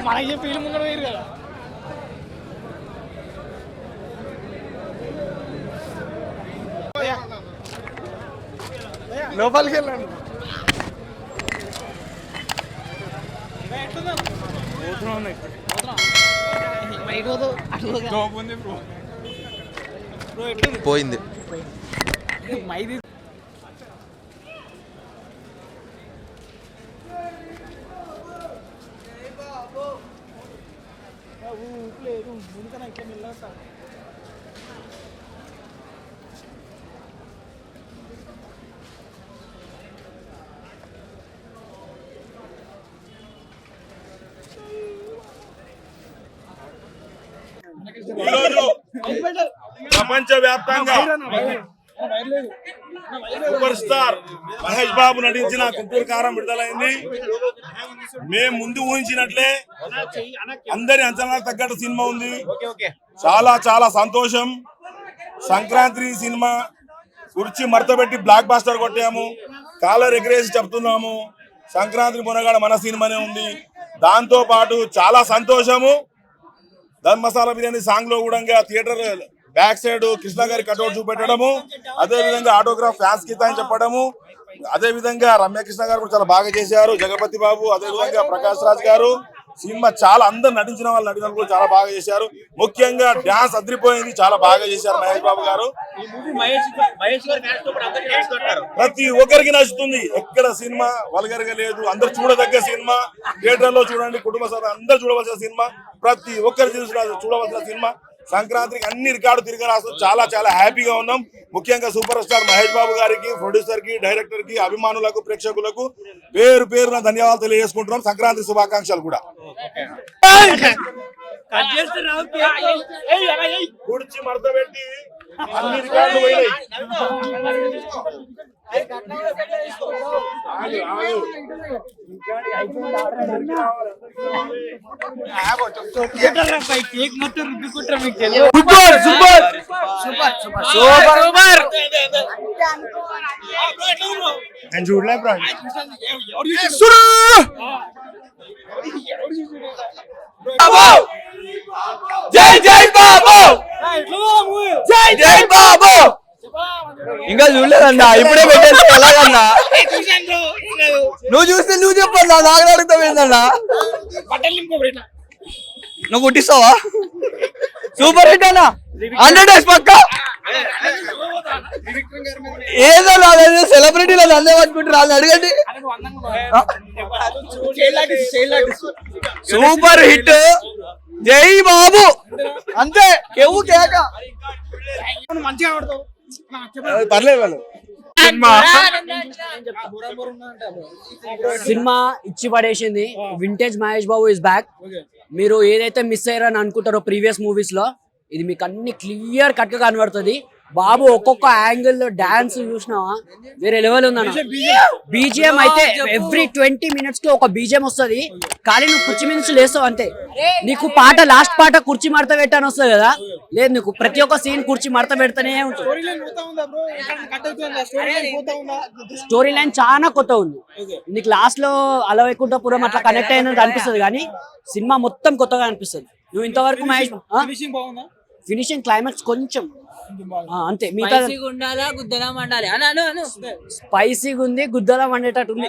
మనకి ఫీల్ ముంగడ వేరు కదా లోపలికి వెళ్ళండి పోయింది మైది లేదు ముందుకన్నా ఇట్లా మిల్లేస్తా ఈరోజు ప్రపంచవ్యాప్తంగా సూపర్ స్టార్ మహేష్ బాబు నటించిన గుంటూరు కారం విడుదలైంది. మేము ముందు ఊహించినట్లే అందరి అంచనాలకు తగ్గట్టు సినిమా ఉంది. చాలా చాలా సంతోషం. సంక్రాంతి సినిమా కుర్చీ మడతపెట్టి బ్లాక్ బాస్టర్ కొట్టాము. కాలర్ ఎగరేసి చెప్తున్నాము సంక్రాంతి మునగాడ మన సినిమానే ఉంది. దాంతో పాటు చాలా సంతోషము. దమ్ మసాలా బిర్యానీ సాంగ్ లో కూడా థియేటర్ బ్యాక్ సైడ్ కృష్ణ గారి కటౌట్ చూపెట్టడము, అదే విధంగా ఆటోగ్రాఫ్ ఫ్యాన్స్ గీత అని చెప్పడము, అదే విధంగా రమ్యకృష్ణ గారు కూడా చాలా బాగా చేశారు. జగపతి బాబు, అదే విధంగా ప్రకాష్ రాజ్ గారు. సినిమా చాలా అందరు నటించిన వాళ్ళు నటిన కూడా చాలా బాగా చేశారు. ముఖ్యంగా డాన్స్ అదిరిపోయింది, చాలా బాగా చేశారు మహేష్ బాబు గారు. ప్రతి ఒక్కరికి నచ్చుతుంది. ఎక్కడ సినిమా వల్గర్ గా లేదు. అందరు చూడదగ్గ సినిమా. థియేటర్ లో చూడండి, కుటుంబ సభ్యులు అందరు చూడవలసిన సినిమా. ప్రతి ఒక్కరు చూడవలసిన సినిమా. సంక్రాంతికి అన్ని రికార్డు తిరిగి రాస్తూ చాలా చాలా హ్యాపీగా ఉన్నాం. ముఖ్యంగా సూపర్ స్టార్ మహేష్ బాబు గారికి, ప్రొడ్యూసర్ కి, డైరెక్టర్ కి, అభిమానులకు, ప్రేక్షకులకు పేరు పేరున ధన్యవాదాలు తెలియజేసుకుంటున్నాం. సంక్రాంతి శుభాకాంక్షలు కూడా. కుర్చీ మడత పెట్టి అన్ని రికార్డులు పోయినాయి. చూడలే జై జై బాబు, జై జై బాబు. ఇంకా చూడలేదన్నా, ఇప్పుడే పెట్టేస్తే ఎలాగన్నా? నువ్వు చూస్తే నువ్వు చెప్పన్నా, నాకు అడుగుతావు ఏందన్నా? నువ్వు కుట్టిస్తావా? సూపర్ హిట్ అన్నా, 100 days పక్క. ఏదో నాదైతే సెలబ్రిటీలో అందే పట్టుకుంటారు, వాళ్ళు అడగండి. సూపర్ హిట్, జై బాబు అంతే. కేవు కేక మంచిగా ఆడతావు. పర్లేదు వాళ్ళు. సినిమా ఇచ్చి పడేసింది. Vintage Mahesh Babu is back. మీరు ఏదైతే మిస్ అయ్యారని అనుకుంటారో ప్రీవియస్ మూవీస్ లో, ఇది మీకు అన్ని క్లియర్ కట్ గా కనబడుతుంది. బాబు ఒక్కొక్క యాంగిల్ లో డాన్స్ చూసినావా, వేరే లెవెల్ ఉందన్న. బీజిఎం అయితే ఎవ్రీ 20 minutes కి ఒక బీజిఎం వస్తుంది. కానీ నువ్వు కుర్చీ నుంచి లేస్తావు అంతే. నీకు పాట లాస్ట్ పాట కుర్చీ మడత పెట్టని వస్తుంది కదా, లేదు నీకు ప్రతి ఒక్క సీన్ కుర్చీ మడత పెడతానే ఉంటుంది. స్టోరీ లైన్ చాలా కొత్త ఉంది. నీకు లాస్ట్ లో అలవైకుంఠపురం అట్లా కనెక్ట్ అయినట్టు అనిపిస్తుంది, కానీ సినిమా మొత్తం కొత్తగా అనిపిస్తుంది. నువ్వు ఇంతవరకు ఫినిషింగ్ క్లైమాక్స్ కొంచెం అంతే. మిగతా స్పైసీగా ఉంది, గుద్దలా వండేటట్టు ఉంది.